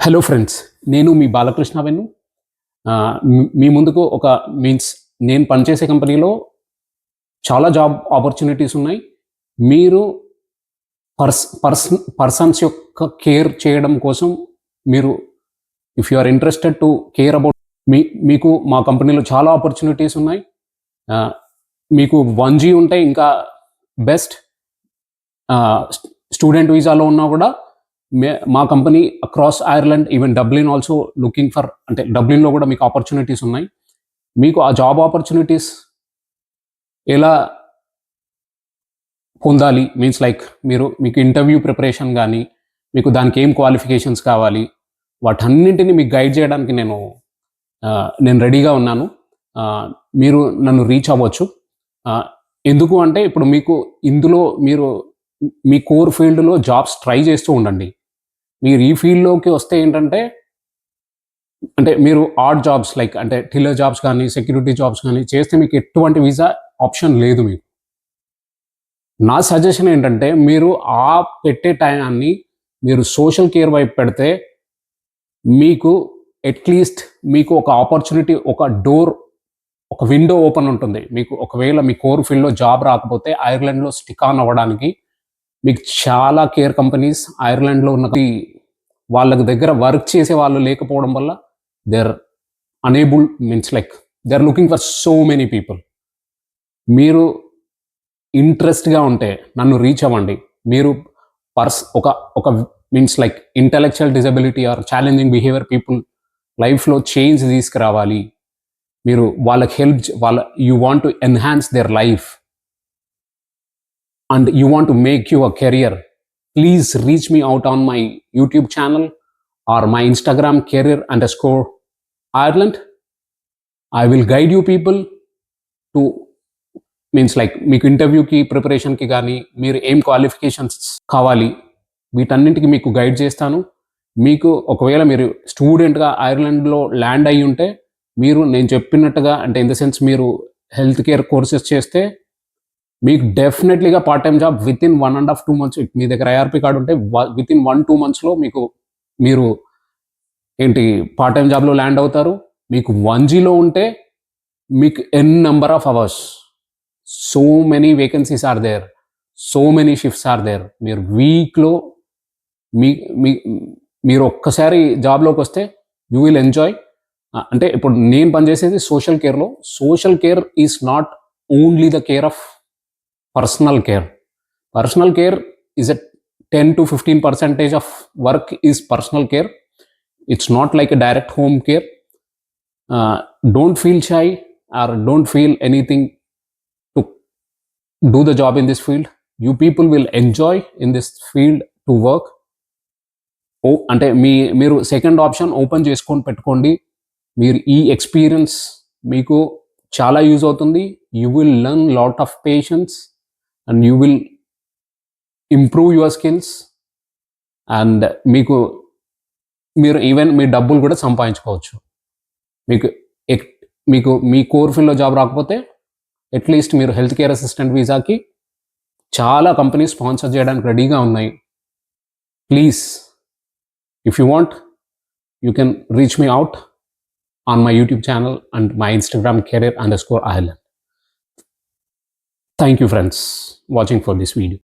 Hello friends, నేను మీ బాలకృష్ణ వెన్ను. మీ ముందుకు ఒక మీన్స్ నేను పనిచేసే కంపెనీలో చాలా జాబ్ ఆపర్చునిటీస్ ఉన్నాయి. మీరు పర్సన్స్ యొక్క కేర్ చేయడం కోసం మీరు if you are interested to care about మీకు మా కంపెనీలో చాలా ఆపర్చునిటీస్ ఉన్నాయి. మీకు 1G ఉంటే ఇంకా బెస్ట్. స్టూడెంట్ వీసాలో ఉన్నా కూడా మా company across Ireland, even Dublin also looking for, అంటే డబ్లిన్లో కూడా మీకు ఆపర్చునిటీస్ ఉన్నాయి. మీకు ఆ జాబ్ ఆపర్చునిటీస్ ఎలా పొందాలి మీన్స్ లైక్ మీకు ఇంటర్వ్యూ ప్రిపరేషన్ కానీ, మీకు దానికి ఏం క్వాలిఫికేషన్స్ కావాలి, వాటన్నింటినీ మీకు గైడ్ చేయడానికి నేను రెడీగా ఉన్నాను. మీరు నన్ను రీచ్ అవ్వచ్చు. ఎందుకు అంటే ఇప్పుడు మీకు ఇందులో మీ కోర్ ఫీల్డ్లో జాబ్స్ ట్రై చేస్తూ ఉండండి. మీరు ఈ ఫీల్డ్లోకి వస్తే ఏంటంటే, అంటే మీరు ఆడ్ జాబ్స్ లైక్ అంటే టిల్లర్ జాబ్స్ కానీ, సెక్యూరిటీ జాబ్స్ కానీ చేస్తే మీకు ఎటువంటి వీసా ఆప్షన్ లేదు మీకు. నా సజెషన్ ఏంటంటే, మీరు పెట్టే టైంని మీరు సోషల్ కేర్ వైపు పెడితే మీకు అట్లీస్ట్ మీకు ఒక ఆపర్చునిటీ, ఒక డోర్, ఒక విండో ఓపెన్ ఉంటుంది. మీకు ఒకవేళ మీ కోర్ ఫీల్డ్లో జాబ్ రాకపోతే ఐర్లాండ్లో స్టిక్ ఆన్ అవ్వడానికి మీకు చాలా కేర్ కంపెనీస్ ఐర్లాండ్లో ఉన్న వాళ్ళకి దగ్గర వర్క్ చేసే వాళ్ళు లేకపోవడం వల్ల they are unable means like they are looking for so many people. మీరు ఇంట్రెస్ట్గా ఉంటే నన్ను రీచ్ అవ్వండి. మీరు ఒక means like intellectual disability or challenging behaviour people లైఫ్లో చేంజ్ తీసుకురావాలి, మీరు వాళ్ళకి you want to enhance their life and you want to make you a career, please reach me out on my YouTube channel or my Instagram career_Ireland. I will guide you people to means like మీకు ఇంటర్వ్యూకి ప్రిపరేషన్కి కానీ, మీరు ఏం qualifications కావాలి వీటన్నింటికి మీకు guide చేస్తాను. మీకు ఒకవేళ మీరు స్టూడెంట్గా ఐర్లాండ్లో ల్యాండ్ అయ్యి ఉంటే, నేను చెప్పినట్టుగా, అంటే ఇన్ ద సెన్స్ మీరు హెల్త్ కేర్ కోర్సెస్ చేస్తే మీకు డెఫినెట్లీగా part time job within 1.5 2 months, మీ దగ్గర ఐఆర్పి కార్డు ఉంటే విత్ ఇన్ 1-2 monthsలో మీరు పార్ట్ టైం జాబ్లో ల్యాండ్ అవుతారు. మీకు 1Gలో ఉంటే మీకు number of hours, so many vacancies are there, so many shifts are there. మీరు వీక్లో మీరు ఒక్కసారి జాబ్లోకి వస్తే యూ విల్ ఎంజాయ్. అంటే ఇప్పుడు నేను పనిచేసేది సోషల్ కేర్లో. Social care is not only the care of personal care. Personal care is a 10-15% of work is personal care. It's not like a direct home care. Don't feel shy or don't feel anything to do the job in this field. You people will enjoy in this field to work. అంటే మీరు second option open చేసుకొని పెట్టుకోండి. మీరు ఈ experience మీకు చాలా use అవుతుంది. You will learn lot of patience and you will improve your skills, and మీరు ఈవెన్ మీ డబ్బులు కూడా సంపాదించుకోవచ్చు. మీకు మీ కోర్ ఫీల్డ్లో జాబ్ రాకపోతే అట్లీస్ట్ మీరు హెల్త్ కేర్ అసిస్టెంట్ వీసాకి చాలా కంపెనీస్ స్పాన్సర్ చేయడానికి రెడీగా ఉన్నాయి. Please, if you want, you can reach me out on my YouTube channel and my Instagram career_Ireland. Thank you friends watching for this video.